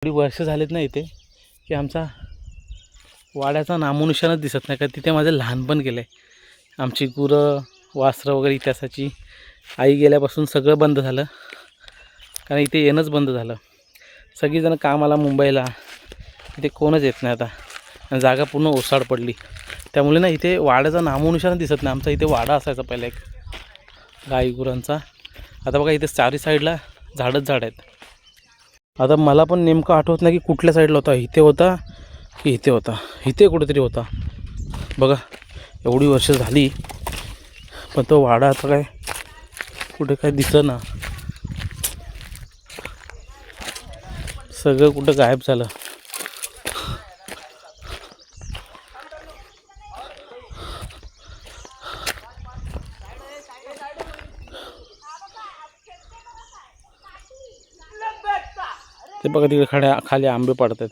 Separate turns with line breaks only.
एवढी वर्ष झालीत ना इथे की आमचा वाड्याचा नामोनिशाणच दिसत नाही. का तिथे माझं लहानपण गेलं आहे. आमची गुरं वासरं वगैरे इतिहासाची आई गेल्यापासून सगळं बंद झालं. कारण इथे येणंच बंद झालं. सगळीजणं कामाला मुंबईला, इथे कोणच येत नाही आता. आणि जागा पूर्ण ओसाड पडली. त्यामुळे ना इथे वाड्याचा नामोनिशाण दिसत नाही. आमचा इथे वाडा असायचा पहिला एक गाई गुरांचा. आता बघा इथे चारी साईडला झाडच झाड आहेत. आता मला पण नेमकं आठवत नाही की कुठल्या साईडला होता. इथे होता की इथे होता. इथे कुठेतरी होता बघा. एवढी वर्ष झाली पण तो वाडा आता काय कुठे काय दिसेना. सगळं कुठं गायब झालं. ते बघा तिकडे खाली आंबे पडतात.